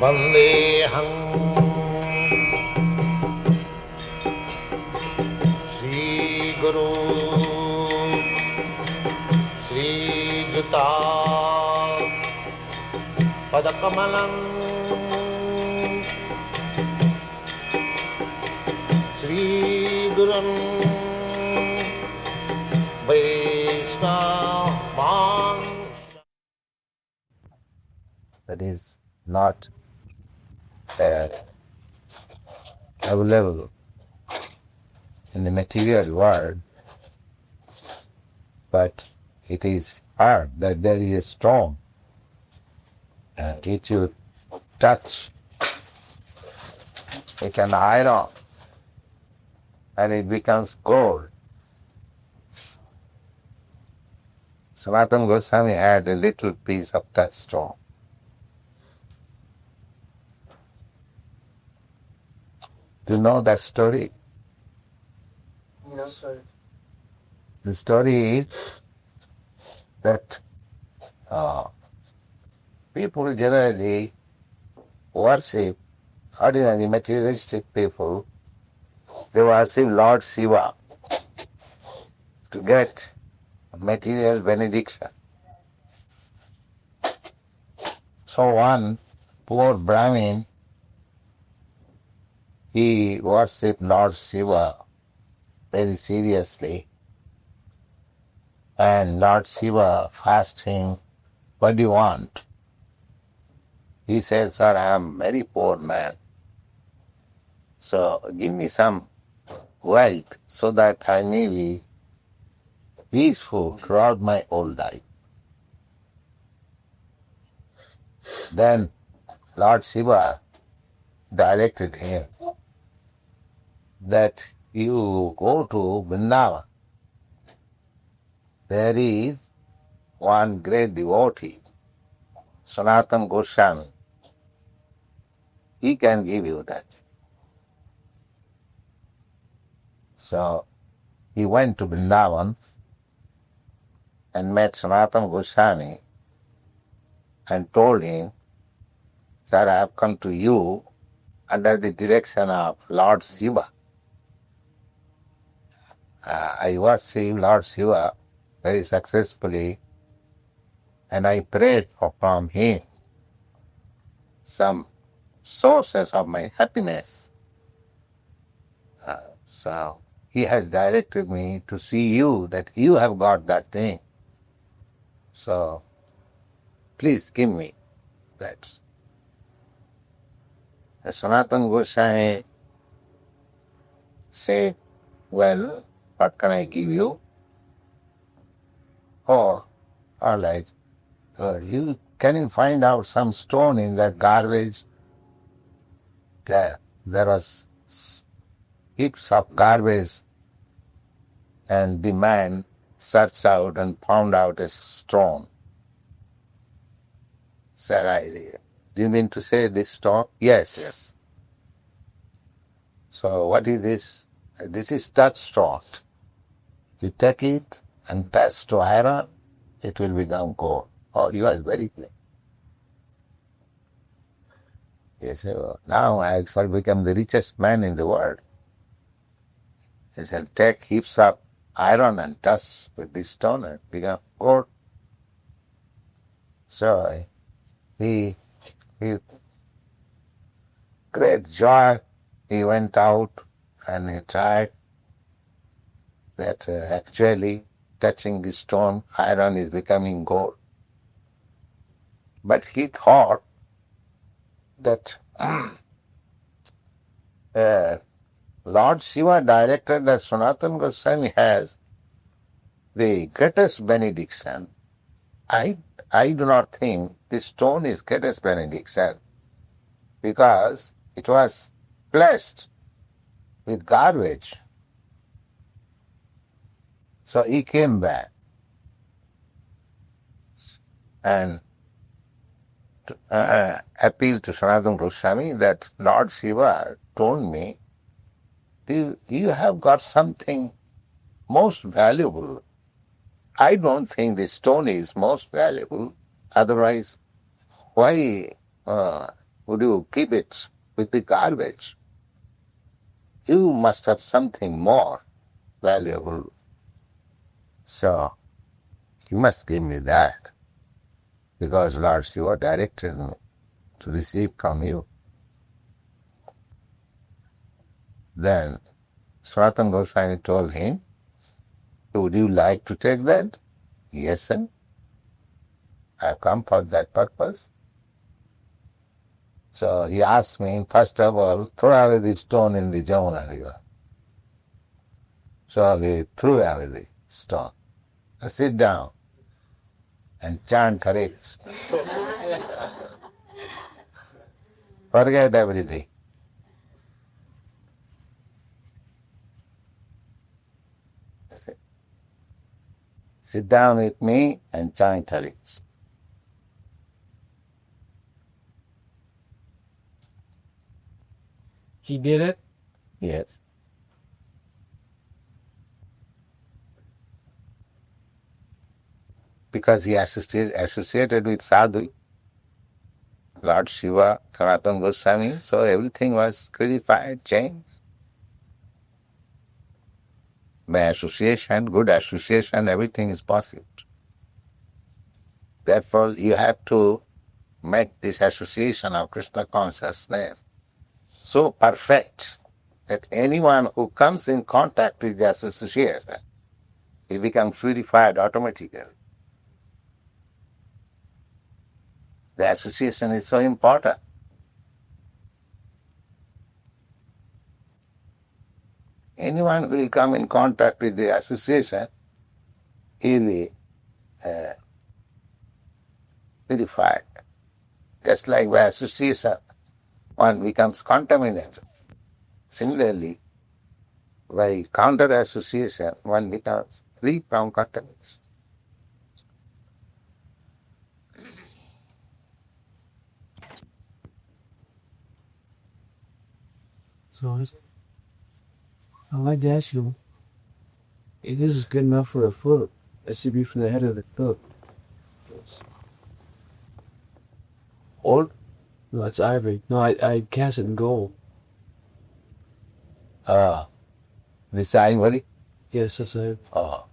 Vandeham Sri Guru Sri Juta Padakamalam Sri Gurun Vaishnava. That is not available in the material world, but it is heard that there is a stone, and if you touch it an iron and it becomes gold. Sanatana Goswami had a little piece of touchstone. Do you know that story? No, sir. The story is that people generally worship ordinary materialistic people. They worship Lord Shiva to get material benediction. So one poor Brahmin, he worshipped Lord Shiva very seriously, and Lord Shiva asked him, "What do you want?" He said, "Sir, I am a very poor man, so give me some wealth so that I may be peaceful throughout my old life." Then Lord Shiva directed him that you go to Vrindavan. There is one great devotee, Sanatana Goswami. He can give you that. So he went to Vrindavan and met Sanatana Goswami and told him, "Sir, I have come to you under the direction of Lord Shiva. I worship Lord Shiva very successfully, and I prayed from him some sources of my happiness. So he has directed me to see you, that you have got that thing. So please give me that." Sanatana Goswami said, "Well, what can I give you?" "Oh, all right. Can you find out some stone in that garbage?" There was heaps of garbage, and the man searched out and found out a stone. Said, "Do you mean to say this stone?" "Yes, yes." "So what is this?" "This is touchstone. You take it and touch to iron, it will become gold." "Oh, you are very clean." He said, "Oh, now I shall become the richest man in the world." He said, "Take heaps of iron and touch with this stone and become gold." So he great joy, he went out and he tried that actually touching the stone, iron is becoming gold. But he thought that Lord Shiva directed that Sanatana Goswami has the greatest benediction. I do not think this stone is greatest benediction, because it was blessed with garbage. So he came back and appealed to Sanatana Goswami that Lord Shiva told me, you have got something most valuable. I don't think this stone is most valuable. Otherwise, why would you keep it with the garbage? You must have something more valuable. So, you must give me that, because Lord Shiva directed me to receive from you. Then Sanatana Goswami told him, would you like to take that? Yes, sir. I have come for that purpose. So he asked me, first of all, throw away the stone in the Jamuna river. So he threw away the stone. Sit down and chant Hare Krishna. Forget everything. Sit down with me and chant Hare Krishna. He did it? Yes. Because he associated with sadhu, Lord Shiva, Sanatana Goswami, so everything was clarified, changed. By association, good association, everything is possible. Therefore, you have to make this association of Krishna consciousness so perfect that anyone who comes in contact with the association, he becomes purified automatically. The association is so important. Anyone who will come in contact with the association, he will be purified. Just like by association, one becomes contaminated. Similarly, by counter association, one becomes free from contamination. So I'd like to ask you, if this is good enough for a foot, that should be for the head of the cook. Old? No, it's ivory. No, I cast it in gold. This ivory? Yes, that's it. Oh.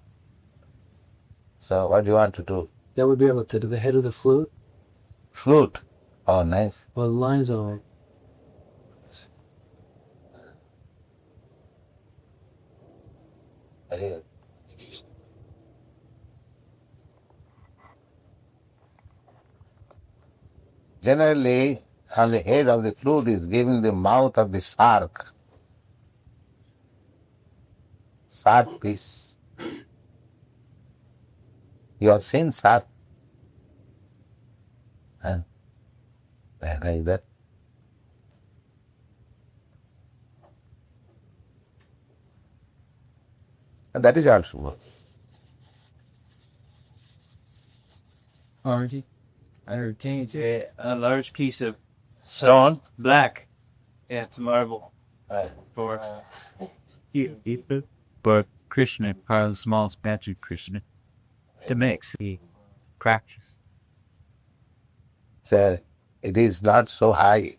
So what do you want to do? That would be able to do the head of the flute. Flute? Oh, nice. Well, the lines on. Generally, on the head of the flute is giving the mouth of the shark. Shark piece. You have seen shark? Huh? Like that. And that is also work. Already, I retained a large piece of stone, black. Yeah, it's marble. For but Krishna, Karl small statue Krishna, to make the practice. So it is not so high.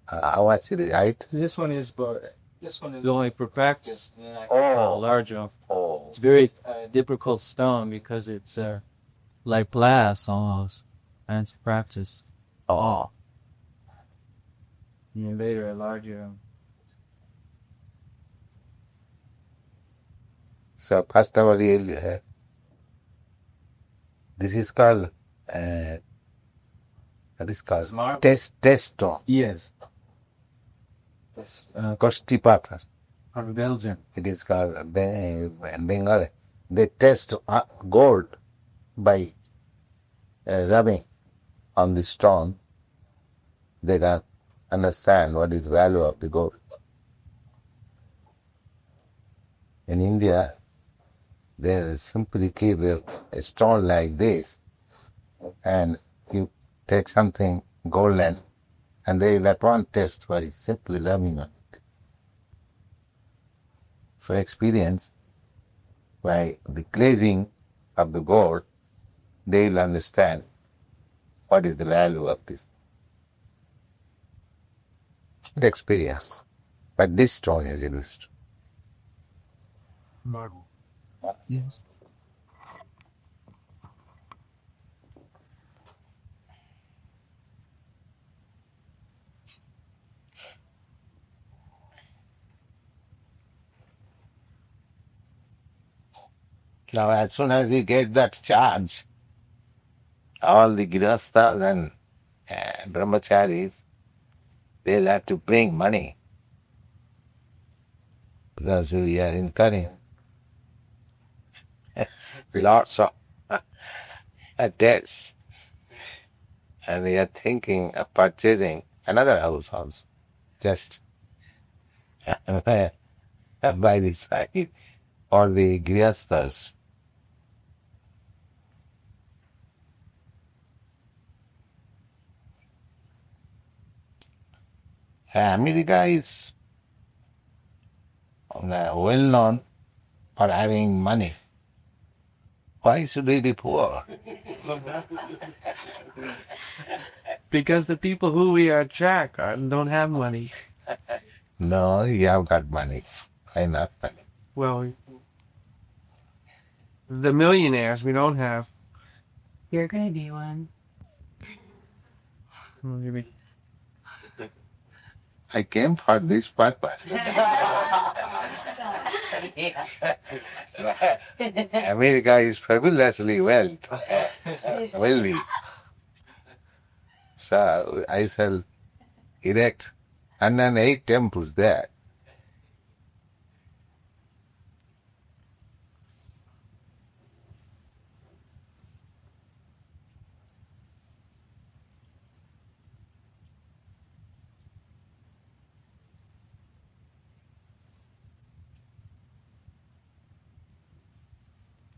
How much it is height? this one is, but this one is only for practice. Oh. Larger. Oh. It's very difficult stone because it's like glass almost, and it's practice. Oh. Yeah, later a larger. So first of all, this is called what is called Smart? touchstone. Yes. Kostipatha. Of Belgium. It is called in Bengal. They test gold by rubbing on the stone. They can understand what is the value of the gold. In India, they simply keep a stone like this, and you take something golden, and they will at once test by simply rubbing on it. For experience, by the glazing of the gold, they will understand what is the value of this. different experience. But this stone is used. Marble. Yes. Now, as soon as you get that charge, all the grihasthas and brahmacharis, they'll have to bring money because we are incurring lots of debts, and we are thinking of purchasing another house also, just by the side, or the grihasthas. America is well known for having money. Why should we be poor? Because the people who we attract don't have money. No, you have got money. Why not money? Well, the millionaires we don't have. You're gonna be one. What do you mean? I came for this purpose. America is fabulously wealthy. So I shall erect 108 temples there.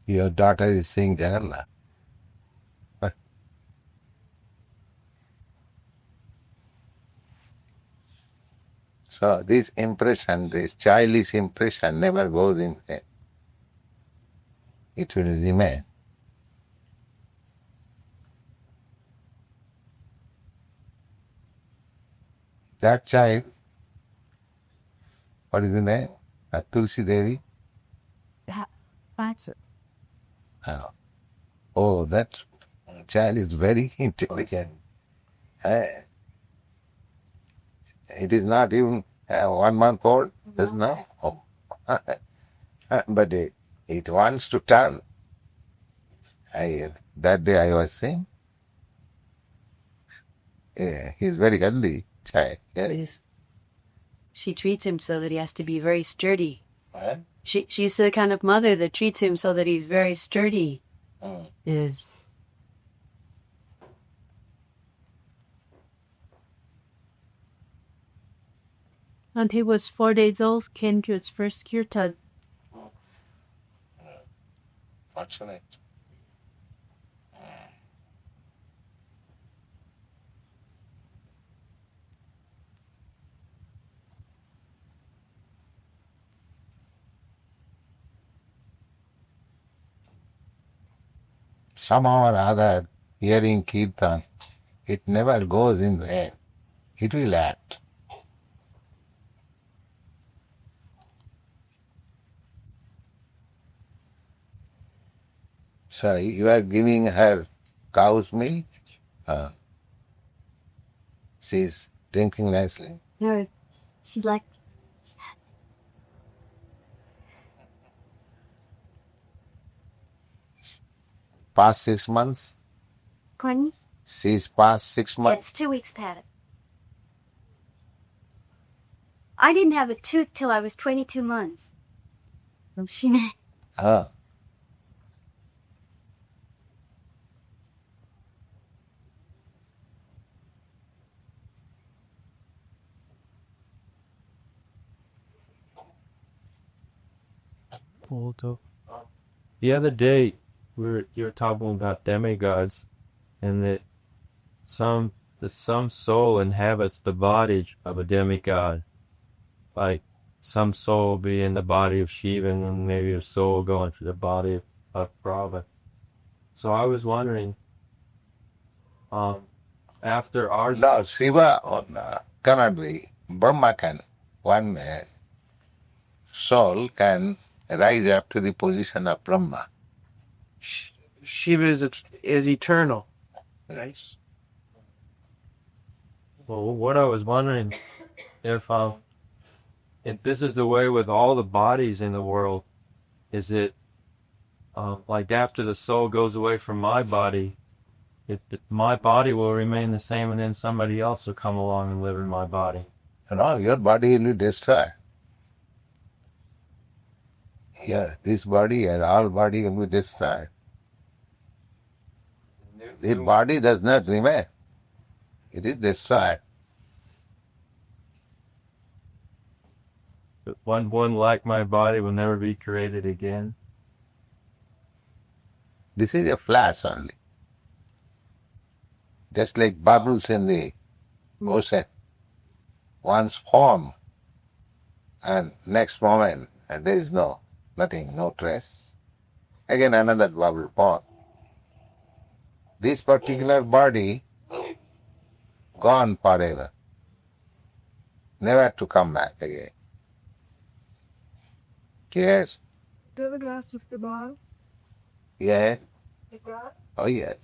Your daughter is saying Jagannath. So this impression, this childish impression never goes in vain. It will remain. That child, what is the name? Tulsi Devi? That's it. Oh, that child is very intelligent. It is not even 1 month old, just now. Oh. But it wants to turn. That day I was saying, he's very healthy child. Yes. She treats him so that he has to be very sturdy. What? She's the kind of mother that treats him so that he's very sturdy. Is. And he was 4 days old, came to its first kirtan. Fortunate. Somehow or other, hearing kirtan, it never goes in vain. It will act. So you are giving her cow's milk. She's drinking nicely. No, she'd like. Past 6 months? Pardon? She's past 6 months. It's 2 weeks, Pat. I didn't have a tooth till I was 22 months. She. Ah. The other day, you were talking about demigods, and that some soul inhabits the body of a demigod. Like some soul will be in the body of Shiva, and maybe a soul go into the body of Prabhupada. So I was wondering, after our No, Shiva cannot be Brahma can, one soul can rise up to the position of Brahma. Shiva is eternal. Right? Well, what I was wondering if this is the way with all the bodies in the world, is it like after the soul goes away from my body, my body will remain the same, and then somebody else will come along and live in my body? Your body will be destroyed. Yeah, this body and all body will be destroyed. The body does not remain. It is destroyed. But one like my body will never be created again. This is a flash only. Just like bubbles in the ocean. Once form and next moment, and there is nothing, no trace. Again another bubble form. This particular body gone forever, never to come back again. Yes. The glass of the bottle. Yes. Oh yes.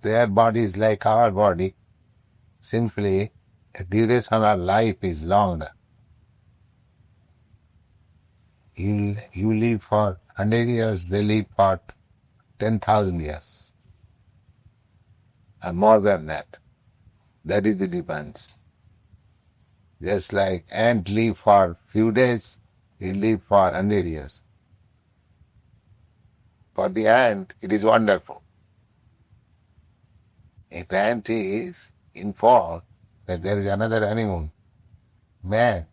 Their body is like our body. Simply, the duration of life is longer. You live for 100 years, they live for 10,000 years. And more than that. That is the difference. Just like ant live for few days, he live for 100 years. For the ant, it is wonderful. If ant is informed that there is another animal, man,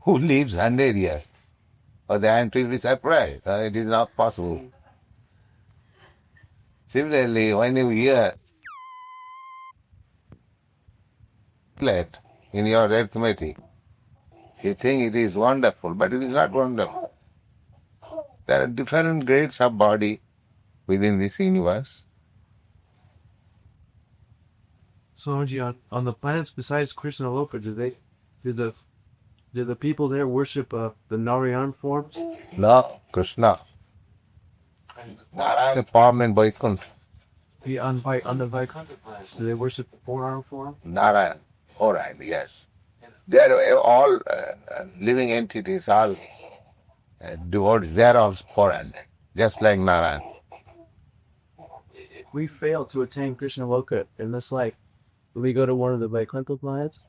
who lives 100 years, or the ant will be surprised. It is not possible. Similarly, when you hear in your arithmetic, you think it is wonderful, but it is not wonderful. There are different grades of body within this universe. So, on the planets besides Krishna Loka, did the people there worship the Narayan form? No, Krishna. Narayana form in Vaikuntha. On the Vaikuntha planet, do they worship the 4-arm form? Narayana. All right, yes. They are all living entities, all devotees. They are of foreign, just like Narayana. We failed to attain Krishna Loka in this life. Will we go to one of the Vaikuntha planets?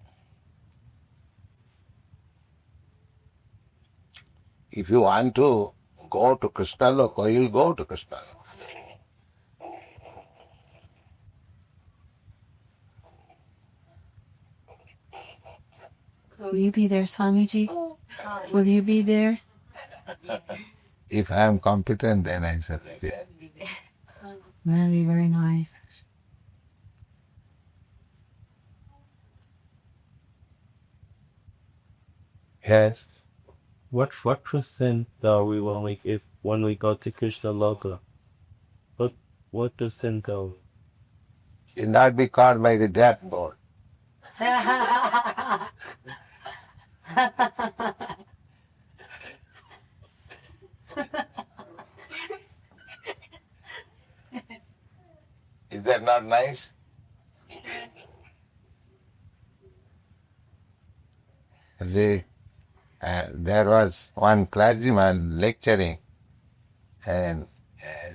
If you want to go to Krishna Loka, you'll go to Krishna Loka. Will you be there, Swamiji? Will you be there? If I am competent, then I said, yeah. That'd be very nice. Yes. What percent are we when we go to Krishna Loka? What does sin go? You'll not be caught by the death board. Is that not nice? There was one clergyman lecturing in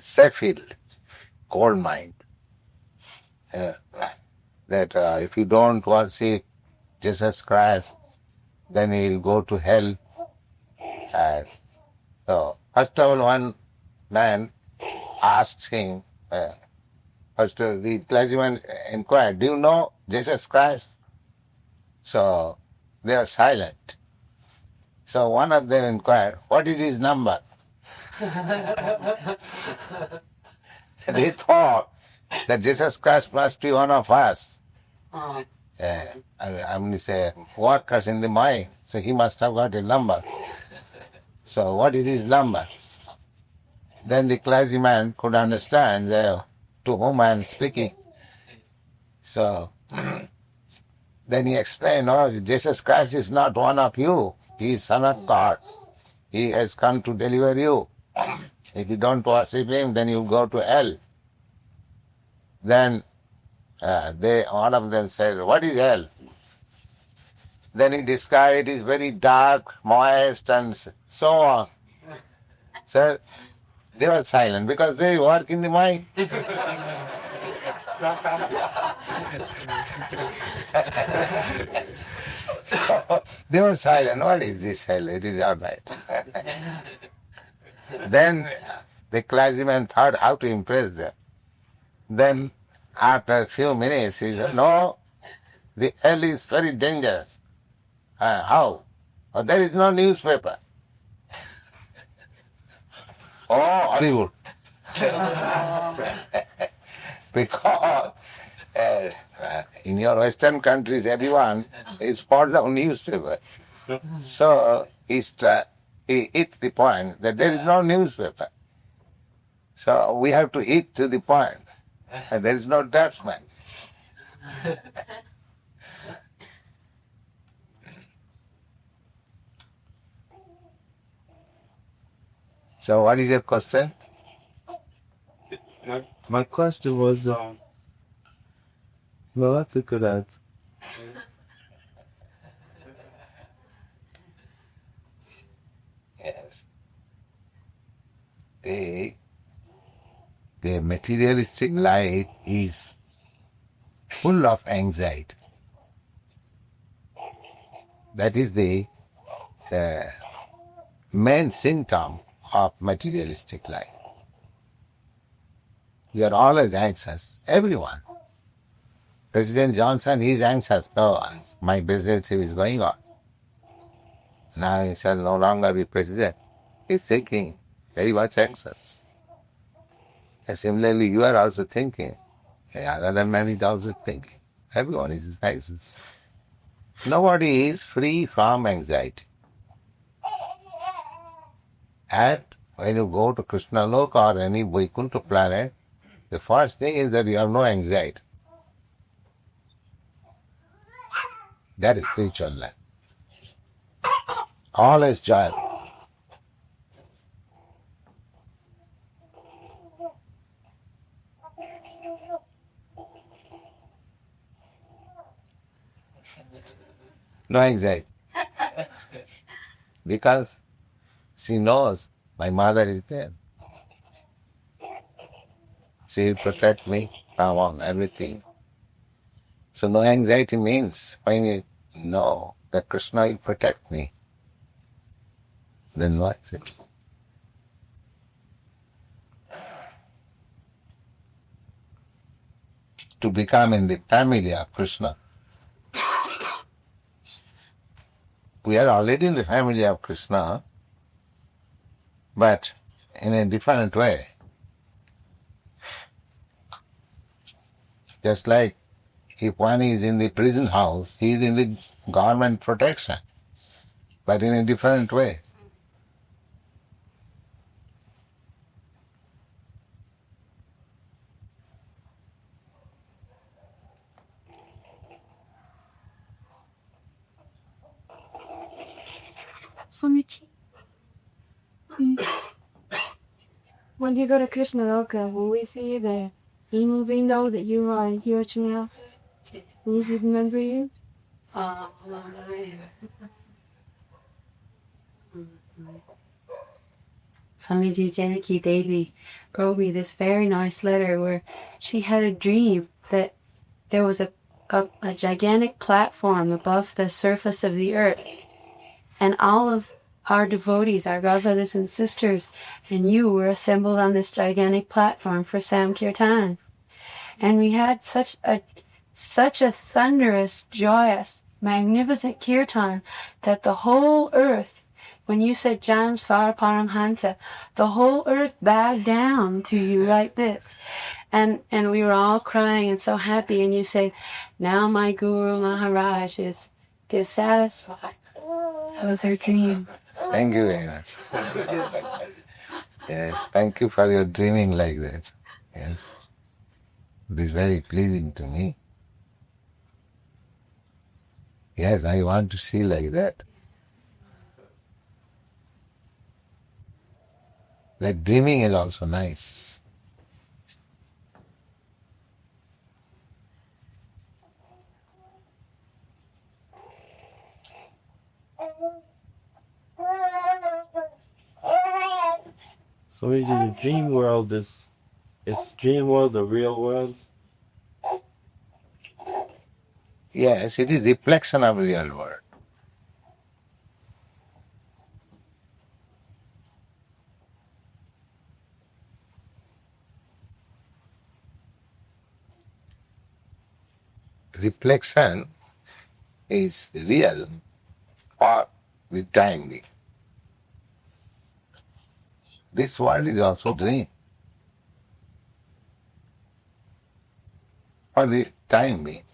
Sheffield coal mine. That if you don't worship Jesus Christ, then you will go to hell. And so, first of all, one man asked him, first the clergyman inquired, do you know Jesus Christ? So they are silent. So one of them inquired, what is his number? They thought that Jesus Christ must be one of us. I mean, say, workers in the mine, so he must have got a number. So what is his number? Then the clergyman could understand to whom I am speaking. So then he explained, oh, Jesus Christ is not one of you. He is Son of God. He has come to deliver you. If you don't worship him, then you go to hell. Then all of them said, what is hell? Then he described it is very dark, moist, and so on. So they were silent because they work in the mind. They were silent. What is this hell? It is all right. Then the clergyman thought how to impress them. Then after a few minutes he said, no, the hell is very dangerous. How? Oh, there is no newspaper. Oh, Hollywood. Because in your Western countries, everyone is fond of newspaper. So he hit the point that there is no newspaper. So we have to hit to the point. And there is no draftsman. So what is your question? My question was, well, I think of that. Yes. The materialistic life is full of anxiety. That is the main symptom of materialistic life. You are always anxious, everyone. President Johnson is anxious. Oh, my business is going on. Now he shall no longer be president. He's thinking, very much anxious. And similarly, you are also thinking. Other man is also thinking. Everyone is anxious. Nobody is free from anxiety. And when you go to Krishna Loka or any Vaikuntha planet, the first thing is that you have no anxiety. That is spiritual life. All is joy. No anxiety. Because she knows my mother is there. She will protect me, come on, everything. So no anxiety means when you know that Krishna will protect me, then what's it? To become in the family of Krishna. We are already in the family of Krishna, but in a different way. Just like if one is in the prison house, he is in the government protection, but in a different way. Swamiji. When you go to Krishna Loka, will we see the evil window that you are here now? Will he remember you? Swamiji Janaki Devi wrote me this very nice letter where she had a dream that there was a gigantic platform above the surface of the earth, and all of our devotees, our godbrothers and sisters, and you were assembled on this gigantic platform for Samkirtan. And we had such a thunderous, joyous, magnificent kirtan that the whole earth, when you said Jam Svar Paramhansa, the whole earth bowed down to you like this. And we were all crying and so happy, and you say, now my Guru Maharaj is satisfied. That was her dream. Thank you very much. Thank you for your dreaming like that. Yes. It is very pleasing to me. Yes, I want to see like that. That dreaming is also nice. So is the dream world is dream world the real world? Yes, it is reflection of real world. Reflection is real or the time being. This world is also dream for the time being.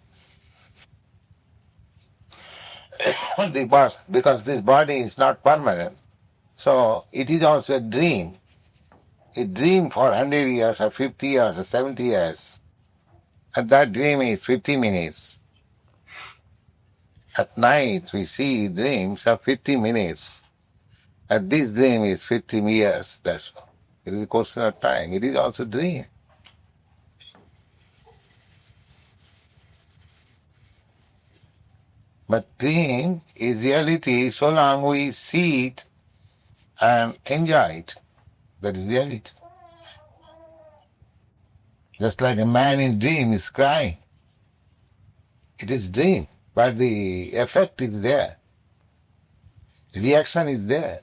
Because this body is not permanent, so it is also a dream. A dream for 100 years or 50 years or 70 years. And that dream is 50 minutes. At night we see dreams of 50 minutes. And this dream is 50 years. That's all. It is a question of time. It is also dream. But dream is reality so long we see it and enjoy it. That is reality. Just like a man in dream is crying. It is dream, but the effect is there. Reaction is there.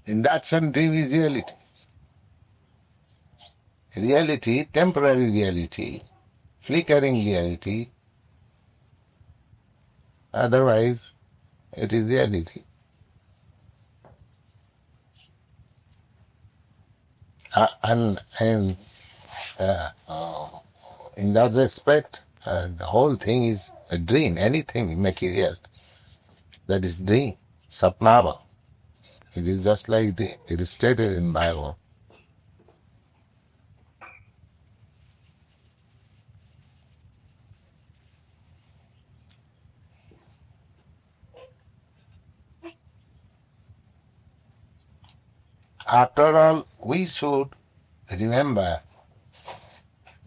In that sense, dream is reality. Reality, temporary reality, flickering reality. Otherwise, it is reality. And in that respect, the whole thing is a dream. Anything material, that is dream, sapnava. It is just like it is stated in Bible. After all, we should remember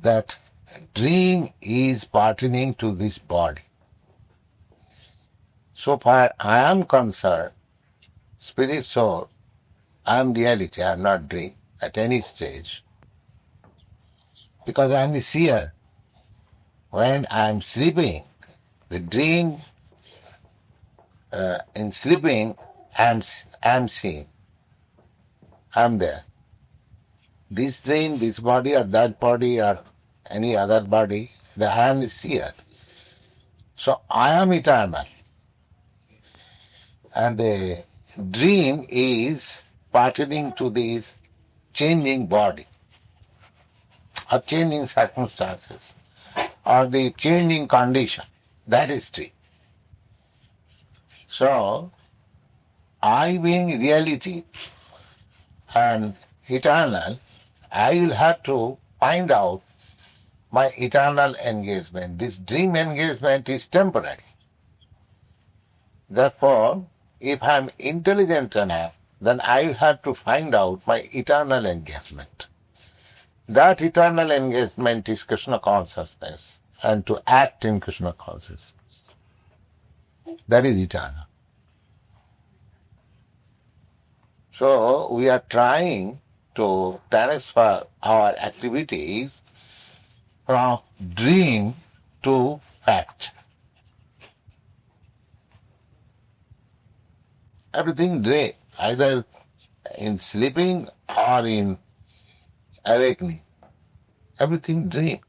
that dream is pertaining to this body. So far I am concerned, spirit soul, I am reality, I am not dream at any stage. Because I am the seer. When I am sleeping, the dream, in sleeping, I am seeing. I am there. This dream, this body or that body or any other body, I am the seer. So I am eternal. And the dream is pertaining to this changing body or changing circumstances or the changing condition. That is dream. So, I being reality and eternal, I will have to find out my eternal engagement. This dream engagement is temporary. Therefore, if I am intelligent enough, then I will have to find out my eternal engagement. That eternal engagement is Krishna consciousness, and to act in Krishna consciousness. That is eternal. So we are trying to transfer our activities from dream to fact. Everything dream, either in sleeping or in awakening. Everything dream.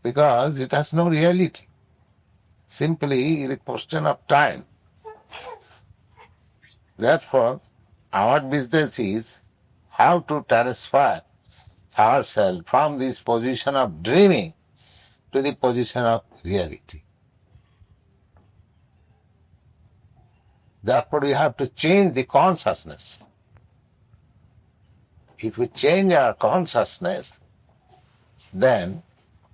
Because it has no reality. Simply a question of time. Therefore, our business is how to transfer ourselves from this position of dreaming to the position of reality. Therefore, we have to change the consciousness. If we change our consciousness, then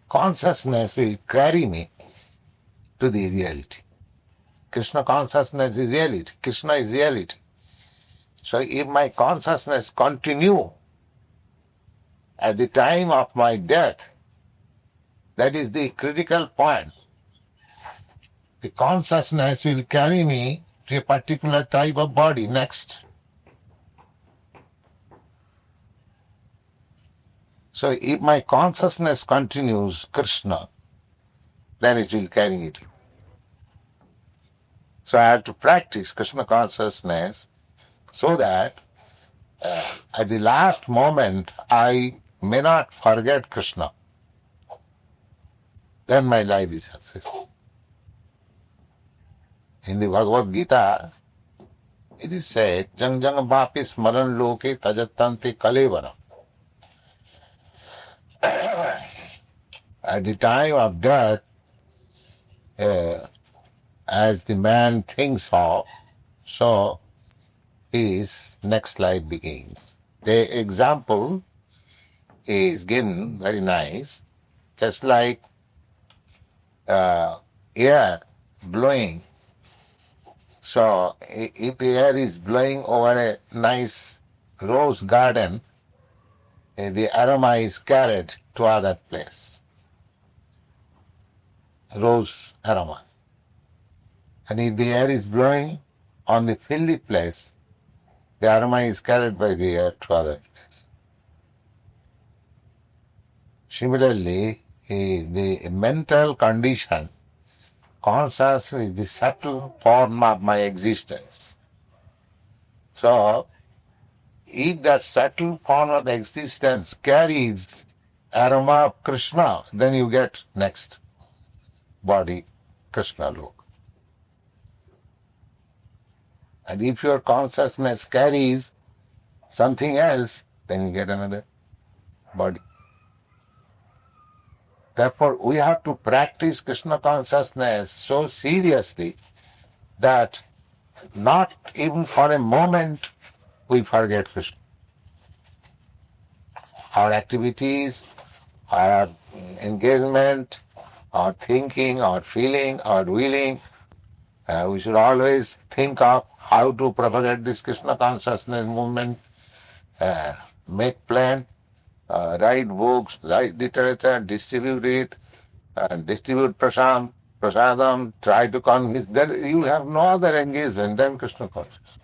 consciousness will carry me to the reality. Krishna consciousness is reality. Krishna is reality. So if my consciousness continue at the time of my death, that is the critical point. The consciousness will carry me to a particular type of body next. So if my consciousness continues Krishna, then it will carry it. So I have to practice Krishna consciousness so that at the last moment I may not forget Krishna. Then my life is successful. In the Bhagavad Gita, it is said, Jang jang vapi smaran loke tajatante kalevara. At the time of death, as the man thinks of, so his next life begins. The example is given very nice, just like air blowing. So if the air is blowing over a nice rose garden, the aroma is carried to other place. Rose aroma. And if the air is blowing on the filthy place, the aroma is carried by the air to other place. Similarly, the mental condition, conscious is the subtle form of my existence. So, if that subtle form of existence carries aroma of Krishna, then you get next body, Krishna look. And if your consciousness carries something else, then you get another body. Therefore, we have to practice Krishna consciousness so seriously that not even for a moment we forget Krishna. Our activities, our engagement, our thinking, our feeling, our willing, we should always think of how to propagate this Krishna consciousness movement, make plan, write books, write literature, distribute it, distribute prasadam, try to convince. Then you have no other engagement than Krishna consciousness.